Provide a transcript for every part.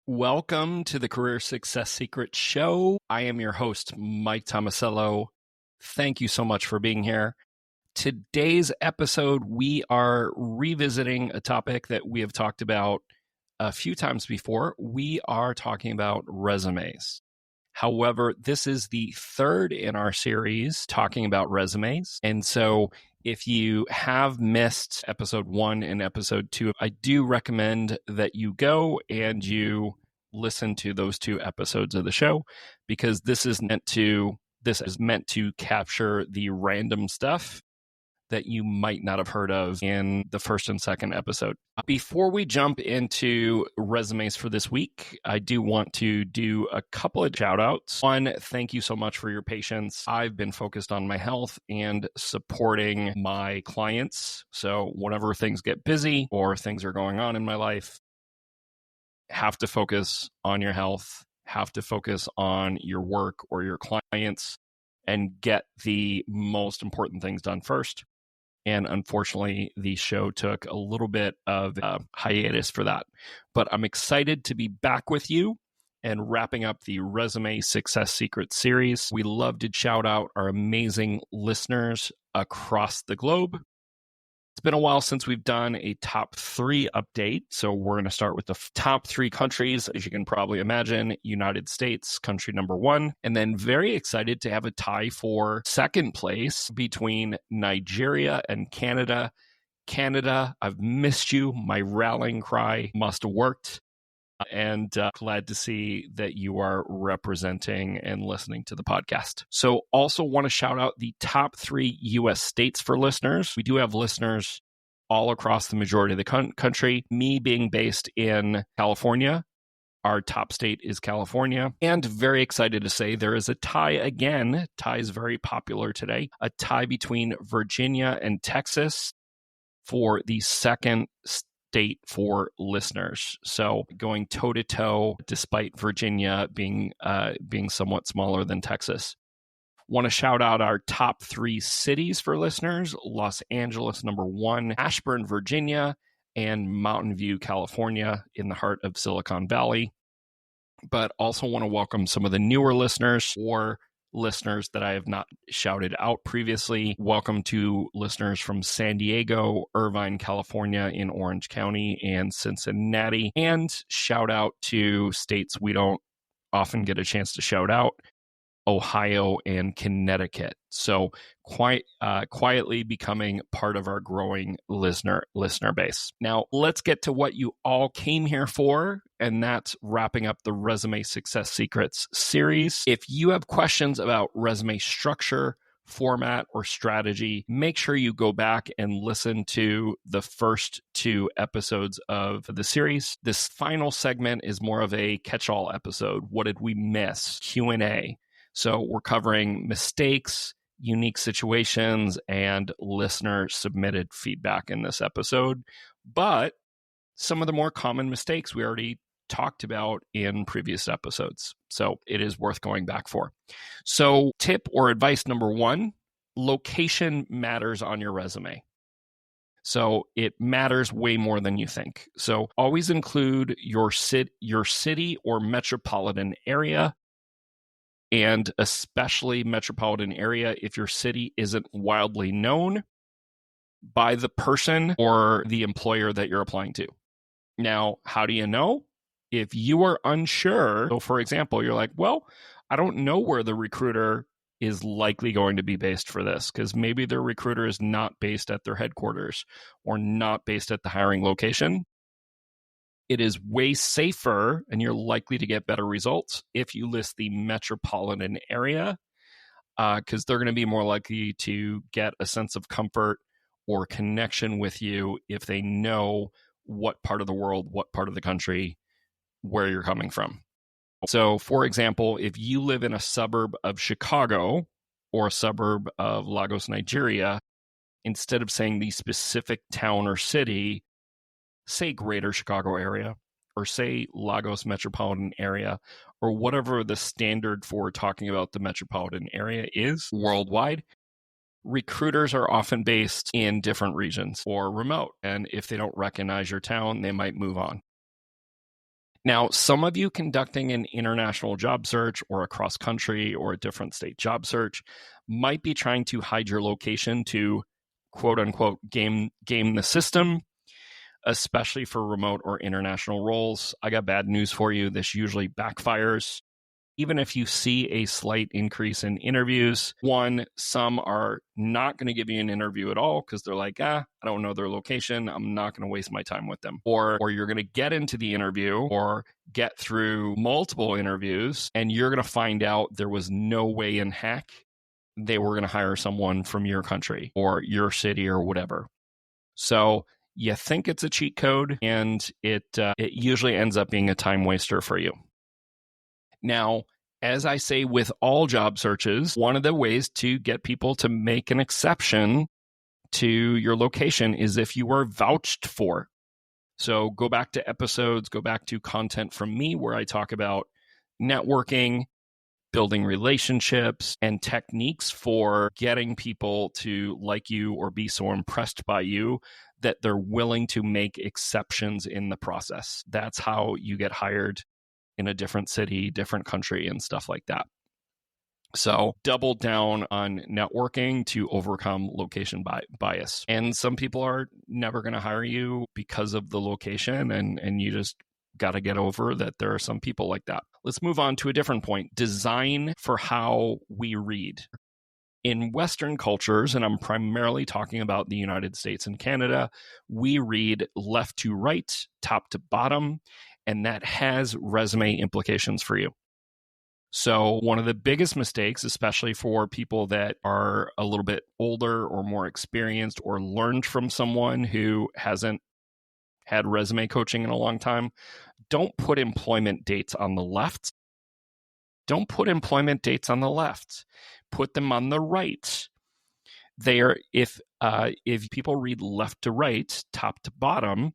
Welcome to the Career Success Secrets Show. I am your host, Mike Tomasello. Thank you so much for being here. Today's episode, we are revisiting a topic that we have talked about a few times before. We are talking about resumes. However, this is the third in our series talking about resumes. And so if you have missed episode 1 and episode 2, I do recommend that you go and you listen to those 2 episodes of the show, because this is meant to capture the random stuff that you might not have heard of in the first and second episode. Before we jump into resumes for this week, I do want to do a couple of shout outs. One, thank you so much for your patience. I've been focused on my health and supporting my clients. So whenever things get busy or things are going on in my life, have to focus on your health, have to focus on your work or your clients, and get the most important things done first. And unfortunately, the show took a little bit of a hiatus for that. But I'm excited to be back with you and wrapping up the Resume Success Secrets series. We love to shout out our amazing listeners across the globe. It's been a while since we've done a top 3 update. So we're going to start with the top 3 countries. As you can probably imagine, United States, country number 1. And then very excited to have a tie for second place between Nigeria and Canada. Canada, I've missed you. My rallying cry must have worked. And glad to see that you are representing and listening to the podcast. So also want to shout out the top 3 U.S. states for listeners. We do have listeners all across the majority of the country. Me being based in California, our top state is California. And very excited to say there is a tie again. Tie is very popular today. A tie between Virginia and Texas for the second state for listeners. So going toe to toe, despite Virginia being somewhat smaller than Texas. Want to shout out our top 3 cities for listeners: Los Angeles, number 1, Ashburn, Virginia, and Mountain View, California, in the heart of Silicon Valley. But also want to welcome some of the newer listeners or listeners that I have not shouted out previously. Welcome to listeners from San Diego, Irvine, California, in Orange County, and Cincinnati. And shout out to states we don't often get a chance to shout out: Ohio and Connecticut. So quietly becoming part of our growing listener base. Now, let's get to what you all came here for, and that's wrapping up the Resume Success Secrets series. If you have questions about resume structure, format, or strategy, make sure you go back and listen to the first 2 episodes of the series. This final segment is more of a catch-all episode. What did we miss? Q&A. So we're covering mistakes, unique situations, and listener-submitted feedback in this episode. But some of the more common mistakes we already talked about in previous episodes. So it is worth going back for. So tip or advice number 1, location matters on your resume. So it matters way more than you think. So always include your city or metropolitan area, and especially metropolitan area if your city isn't wildly known by the person or the employer that you're applying to. Now, how do you know? If you are unsure, so for example, you're like, well, I don't know where the recruiter is likely going to be based for this, because maybe their recruiter is not based at their headquarters or not based at the hiring location. It is way safer, and you're likely to get better results if you list the metropolitan area, because they're going to be more likely to get a sense of comfort or connection with you if they know what part of the world, what part of the country, where you're coming from. So, for example, if you live in a suburb of Chicago or a suburb of Lagos, Nigeria, instead of saying the specific town or city, say Greater Chicago area, or say Lagos metropolitan area, or whatever the standard for talking about the metropolitan area is worldwide. Recruiters are often based in different regions or remote, and if they don't recognize your town, they might move on. Now, some of you conducting an international job search or a cross-country or a different state job search might be trying to hide your location to quote-unquote game the system, especially for remote or international roles. I got bad news for you. This usually backfires. Even if you see a slight increase in interviews, one, some are not going to give you an interview at all because they're like, I don't know their location. I'm not going to waste my time with them. Or you're going to get into the interview or get through multiple interviews and you're going to find out there was no way in heck they were going to hire someone from your country or your city or whatever. So you think it's a cheat code and it usually ends up being a time waster for you. Now, as I say with all job searches, one of the ways to get people to make an exception to your location is if you are vouched for. So go back to episodes, go back to content from me where I talk about networking, building relationships, and techniques for getting people to like you or be so impressed by you that they're willing to make exceptions in the process. That's how you get hired in a different city, different country, and stuff like that. So double down on networking to overcome location bias. And some people are never going to hire you because of the location, and you just got to get over that there are some people like that. Let's move on to a different point. Design for how we read. In Western cultures, and I'm primarily talking about the United States and Canada, we read left to right, top to bottom, and that has resume implications for you. So one of the biggest mistakes, especially for people that are a little bit older or more experienced or learned from someone who hasn't had resume coaching in a long time, don't put employment dates on the left. Don't put employment dates on the left. Put them on the right. If people read left to right, top to bottom,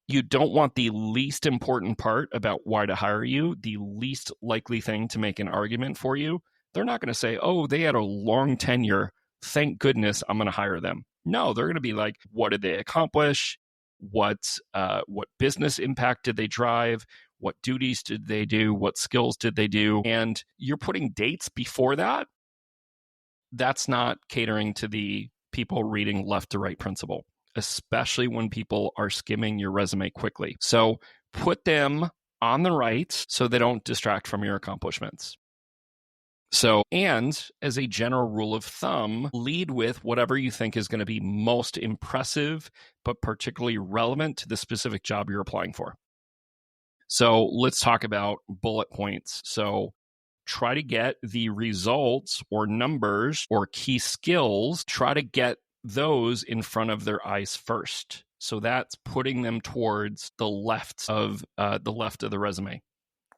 you don't want the least important part about why to hire you, the least likely thing to make an argument for you. They're not going to say, oh, they had a long tenure. Thank goodness I'm going to hire them. No, they're going to be like, what did they accomplish? What business impact did they drive? What duties did they do? What skills did they do? And you're putting dates before that. That's not catering to the people reading left to right principle, especially when people are skimming your resume quickly. So put them on the right so they don't distract from your accomplishments. So, and as a general rule of thumb, lead with whatever you think is going to be most impressive, but particularly relevant to the specific job you're applying for. So let's talk about bullet points. So try to get the results or numbers or key skills, try to get those in front of their eyes first. So that's putting them towards the left of the resume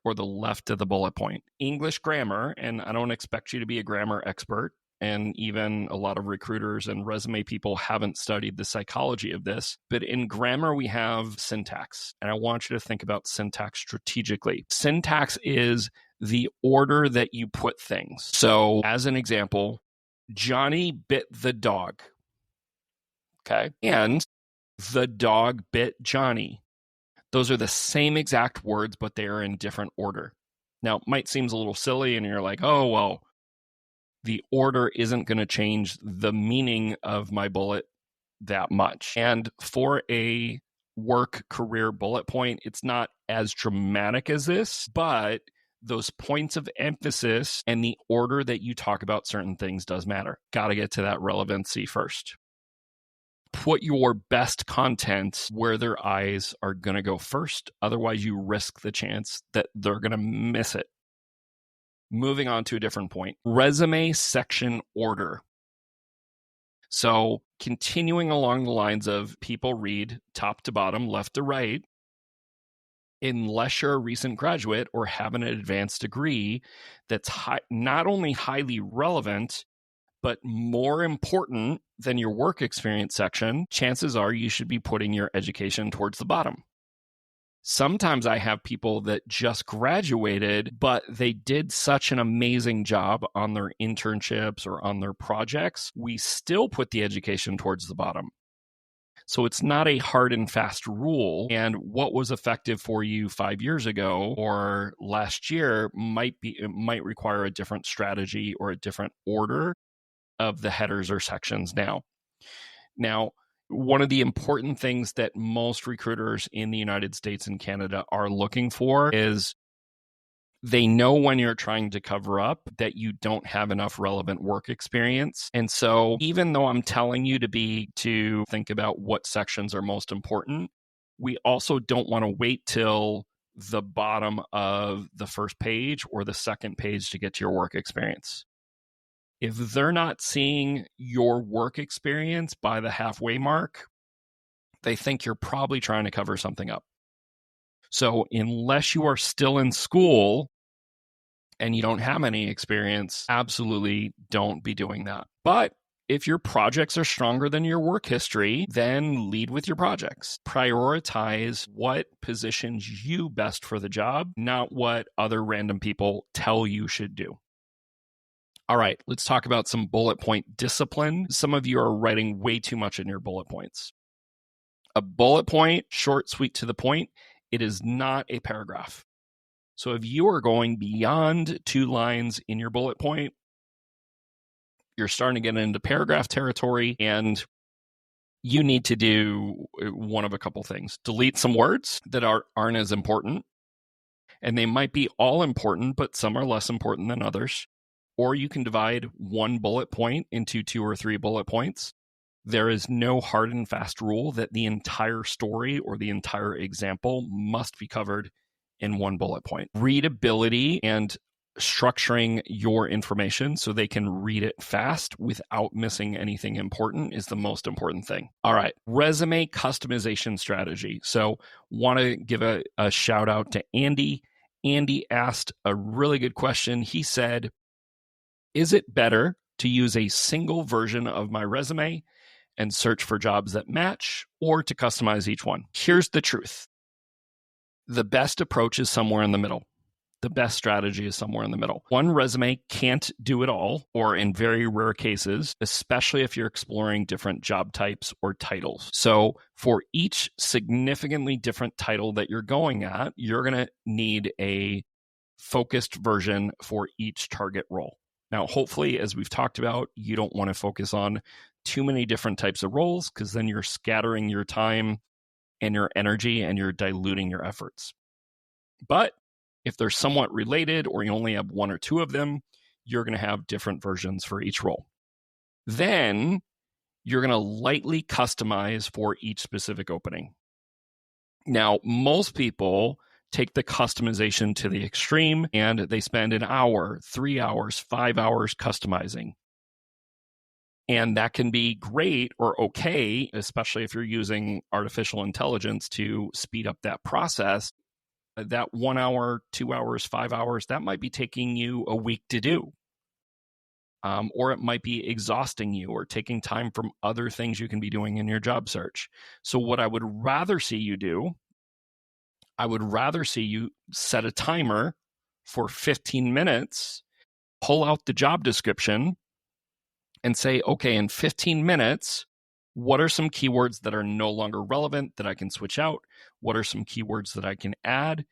or the left of the bullet point. English grammar, and I don't expect you to be a grammar expert, and even a lot of recruiters and resume people haven't studied the psychology of this, but in grammar we have syntax, and I want you to think about syntax strategically. Syntax is the order that you put things. So as an example, Johnny bit the dog. Okay. And the dog bit Johnny. Those are the same exact words, but they are in different order. Now, it might seem a little silly and you're like, oh, well, the order isn't going to change the meaning of my bullet that much. And for a work career bullet point, it's not as dramatic as this, but those points of emphasis and the order that you talk about certain things does matter. Got to get to that relevancy first. Put your best content where their eyes are going to go first. Otherwise, you risk the chance that they're going to miss it. Moving on to a different point. Resume section order. So continuing along the lines of people read top to bottom, left to right, unless you're a recent graduate or have an advanced degree that's not only highly relevant, but more important than your work experience section, chances are you should be putting your education towards the bottom. Sometimes I have people that just graduated, but they did such an amazing job on their internships or on their projects. We still put the education towards the bottom. So it's not a hard and fast rule. And what was effective for you 5 years ago or last year might require a different strategy or a different order of the headers or sections now. Now, one of the important things that most recruiters in the United States and Canada are looking for is they know when you're trying to cover up that you don't have enough relevant work experience. And so even though I'm telling you to think about what sections are most important, we also don't want to wait till the bottom of the first page or the second page to get to your work experience. If they're not seeing your work experience by the halfway mark, they think you're probably trying to cover something up. So unless you are still in school and you don't have any experience, absolutely don't be doing that. But if your projects are stronger than your work history, then lead with your projects. Prioritize what positions you best for the job, not what other random people tell you should do. All right, let's talk about some bullet point discipline. Some of you are writing way too much in your bullet points. A bullet point, short, sweet, to the point, it is not a paragraph. So if you are going beyond 2 lines in your bullet point, you're starting to get into paragraph territory, and you need to do one of a couple things. Delete some words that aren't as important, and they might be all important, but some are less important than others. Or you can divide one bullet point into 2 or 3 bullet points. There is no hard and fast rule that the entire story or the entire example must be covered in one bullet point. Readability and structuring your information so they can read it fast without missing anything important is the most important thing. All right, resume customization strategy. So want to give a shout out to Andy. Andy asked a really good question. He said, is it better to use a single version of my resume and search for jobs that match, or to customize each one? Here's the truth. The best approach is somewhere in the middle. The best strategy is somewhere in the middle. One resume can't do it all, or in very rare cases, especially if you're exploring different job types or titles. So for each significantly different title that you're going at, you're going to need a focused version for each target role. Now, hopefully, as we've talked about, you don't want to focus on too many different types of roles, because then you're scattering your time and your energy and you're diluting your efforts. But if they're somewhat related, or you only have 1 or 2 of them, you're going to have different versions for each role. Then you're going to lightly customize for each specific opening. Now, most people take the customization to the extreme, and they spend an hour, 3 hours, 5 hours customizing. And that can be great or okay, especially if you're using artificial intelligence to speed up that process. That 1 hour, 2 hours, 5 hours, that might be taking you a week to do. Or it might be exhausting you or taking time from other things you can be doing in your job search. So what I would rather see you do, I would rather see you set a timer for 15 minutes, pull out the job description, and say, okay, in 15 minutes, what are some keywords that are no longer relevant that I can switch out? What are some keywords that I can add?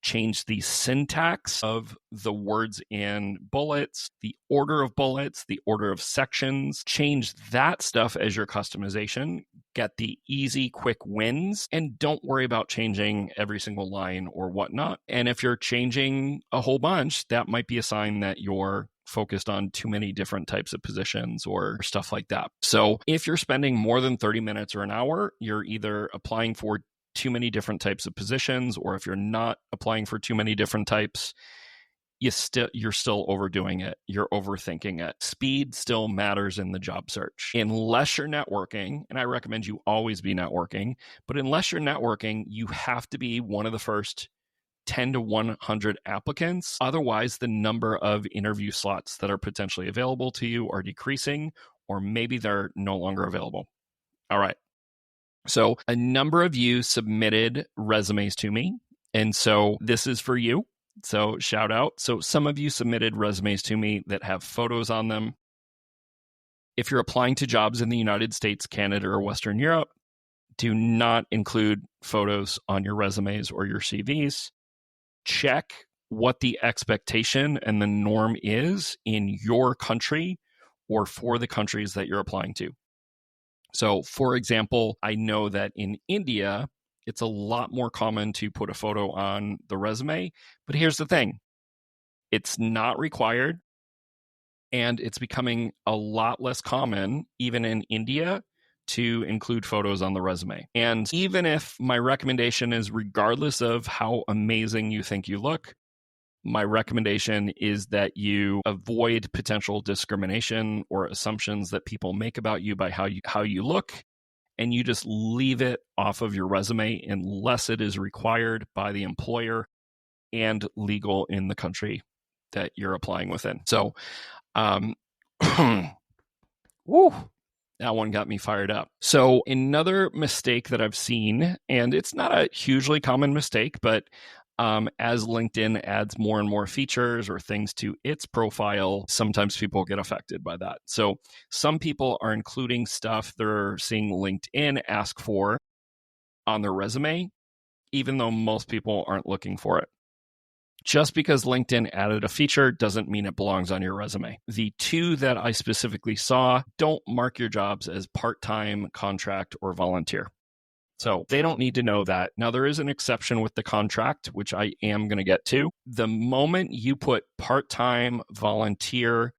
Change the syntax of the words in bullets, the order of bullets, the order of sections. Change that stuff as your customization. Get the easy, quick wins, and don't worry about changing every single line or whatnot. And if you're changing a whole bunch, that might be a sign that you're focused on too many different types of positions or stuff like that. So if you're spending more than 30 minutes or an hour, you're either applying for too many different types of positions, or if you're not applying for too many different types, you're still overdoing it. You're overthinking it. Speed still matters in the job search. Unless you're networking, and I recommend you always be networking, but unless you're networking, you have to be one of the first 10 to 100 applicants. Otherwise, the number of interview slots that are potentially available to you are decreasing, or maybe they're no longer available. All right. So a number of you submitted resumes to me, and so this is for you. So shout out. So some of you submitted resumes to me that have photos on them. If you're applying to jobs in the United States, Canada, or Western Europe, do not include photos on your resumes or your CVs. Check what the expectation and the norm is in your country or for the countries that you're applying to. So, for example, I know that in India, it's a lot more common to put a photo on the resume. But here's the thing, it's not required. And it's becoming a lot less common, even in India, to include photos on the resume. And even if my recommendation is, regardless of how amazing you think you look, my recommendation is that you avoid potential discrimination or assumptions that people make about you by how you look, and you just leave it off of your resume unless it is required by the employer and legal in the country that you're applying within. So, woo, that one got me fired up. So another mistake that I've seen, and it's not a hugely common mistake, but as LinkedIn adds more and more features or things to its profile, sometimes people get affected by that. So some people are including stuff they're seeing LinkedIn ask for on their resume, even though most people aren't looking for it. Just because LinkedIn added a feature doesn't mean it belongs on your resume. The two that I specifically saw, don't mark your jobs as part-time, contract, or volunteer. So they don't need to know that. Now, there is an exception with the contract, which I am going to get to. The moment you put part-time, volunteer,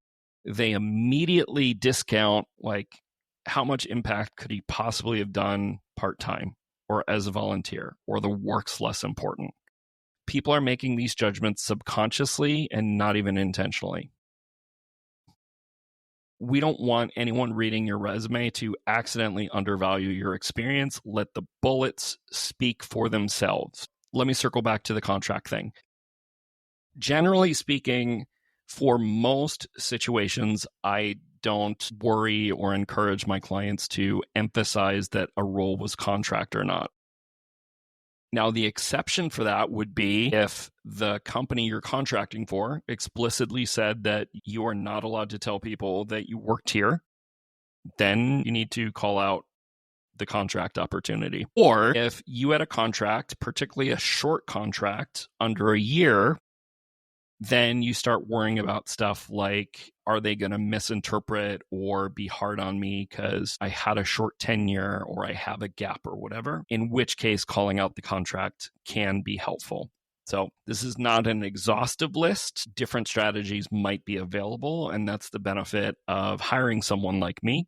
they immediately discount, like, how much impact could he possibly have done part-time or as a volunteer, or the work's less important. People are making these judgments subconsciously and not even intentionally. We don't want anyone reading your resume to accidentally undervalue your experience. Let the bullets speak for themselves. Let me circle back to the contract thing. Generally speaking, for most situations, I don't worry or encourage my clients to emphasize that a role was contract or not. Now, the exception for that would be if the company you're contracting for explicitly said that you are not allowed to tell people that you worked here, then you need to call out the contract opportunity. Or if you had a contract, particularly a short contract under a year, then you start worrying about stuff like, are they going to misinterpret or be hard on me because I had a short tenure or I have a gap or whatever, in which case calling out the contract can be helpful. So this is not an exhaustive list. Different strategies might be available, and that's the benefit of hiring someone like me.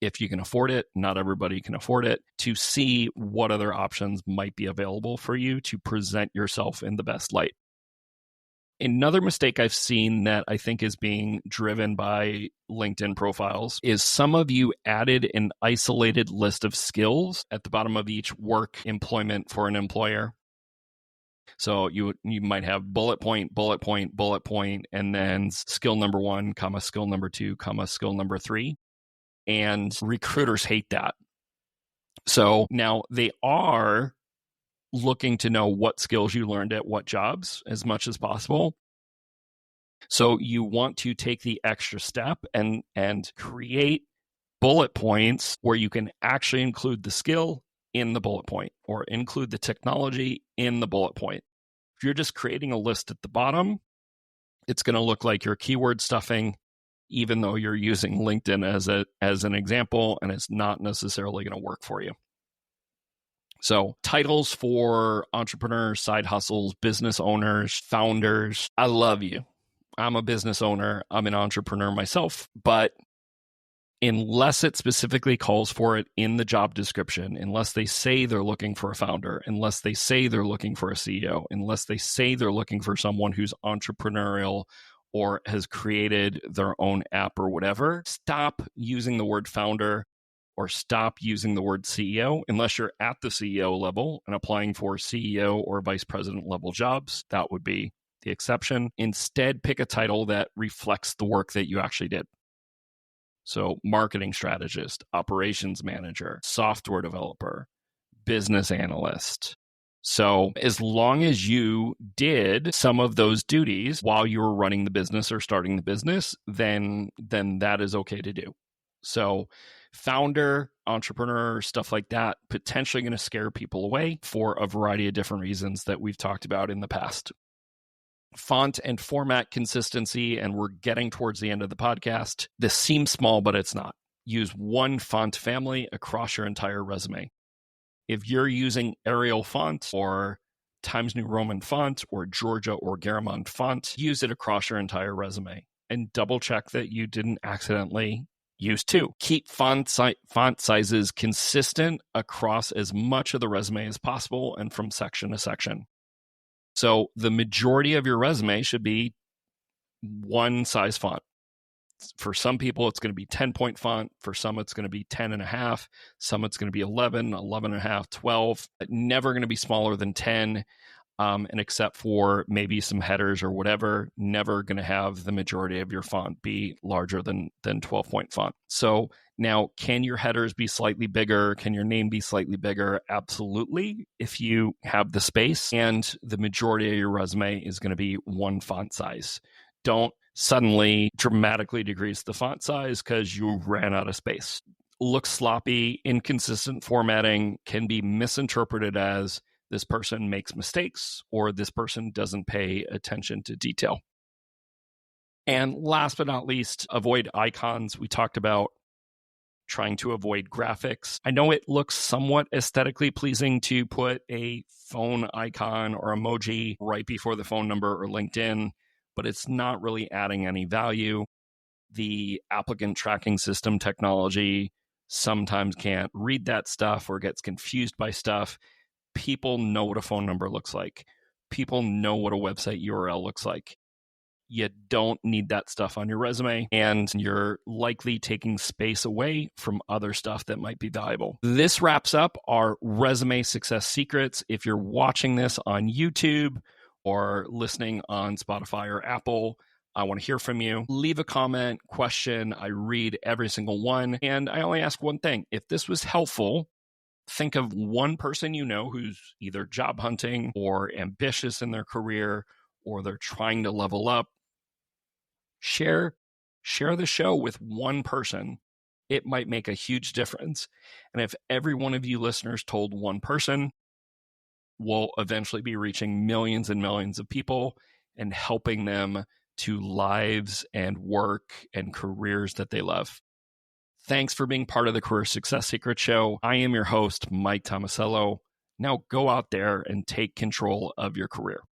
If you can afford it, not everybody can afford it, to see what other options might be available for you to present yourself in the best light. Another mistake I've seen that I think is being driven by LinkedIn profiles is some of you added an isolated list of skills at the bottom of each work employment for an employer. So you might have bullet point, bullet point, bullet point, and then skill number 1, comma, skill number 2, comma, skill number 3. And recruiters hate that. So now they are looking to know what skills you learned at what jobs as much as possible. So you want to take the extra step and create bullet points where you can actually include the skill in the bullet point or include the technology in the bullet point. If you're just creating a list at the bottom, it's going to look like you're keyword stuffing, even though you're using LinkedIn as an example, and it's not necessarily going to work for you. So titles for entrepreneurs, side hustles, business owners, founders, I love you. I'm a business owner. I'm an entrepreneur myself, but unless it specifically calls for it in the job description, unless they say they're looking for a founder, unless they say they're looking for a CEO, unless they say they're looking for someone who's entrepreneurial or has created their own app or whatever, stop using the word founder or stop using the word CEO unless you're at the CEO level and applying for CEO or vice president level jobs. That would be the exception. Instead, pick a title that reflects the work that you actually did. So marketing strategist, operations manager, software developer, business analyst. So as long as you did some of those duties while you were running the business or starting the business, then that is okay to do. So founder, entrepreneur, stuff like that, potentially going to scare people away for a variety of different reasons that we've talked about in the past. Font and format consistency, and we're getting towards the end of the podcast. This seems small, but it's not. Use one font family across your entire resume. If you're using Arial font or Times New Roman font or Georgia or Garamond font, use it across your entire resume and double check that you didn't accidentally use two. Keep font sizes consistent across as much of the resume as possible and from section to section. So the majority of your resume should be one size font. For some people, it's going to be 10-point font. For some, it's going to be 10.5. Some, it's going to be 11, 11.5, 12. Never going to be smaller than 10. And except for maybe some headers or whatever, never going to have the majority of your font be larger than 12-point font. So now, can your headers be slightly bigger? Can your name be slightly bigger? Absolutely, if you have the space. And the majority of your resume is going to be one font size. Don't suddenly dramatically decrease the font size because you ran out of space. Looks sloppy, inconsistent formatting can be misinterpreted as this person makes mistakes or this person doesn't pay attention to detail. And last but not least, avoid icons. We talked about trying to avoid graphics. I know it looks somewhat aesthetically pleasing to put a phone icon or emoji right before the phone number or LinkedIn, but it's not really adding any value. The applicant tracking system technology sometimes can't read that stuff or gets confused by stuff. People know what a phone number looks like. People know what a website URL looks like. You don't need that stuff on your resume, and you're likely taking space away from other stuff that might be valuable. This wraps up our resume success secrets. If you're watching this on YouTube or listening on Spotify or Apple, I want to hear from you. Leave a comment, question. I read every single one. And I only ask one thing. If this was helpful, think of one person you know who's either job hunting or ambitious in their career, or they're trying to level up. Share the show with one person. It might make a huge difference. And if every one of you listeners told one person, we'll eventually be reaching millions and millions of people and helping them to lives and work and careers that they love. Thanks for being part of the Career Success Secret Show. I am your host, Mike Tomasello. Now go out there and take control of your career.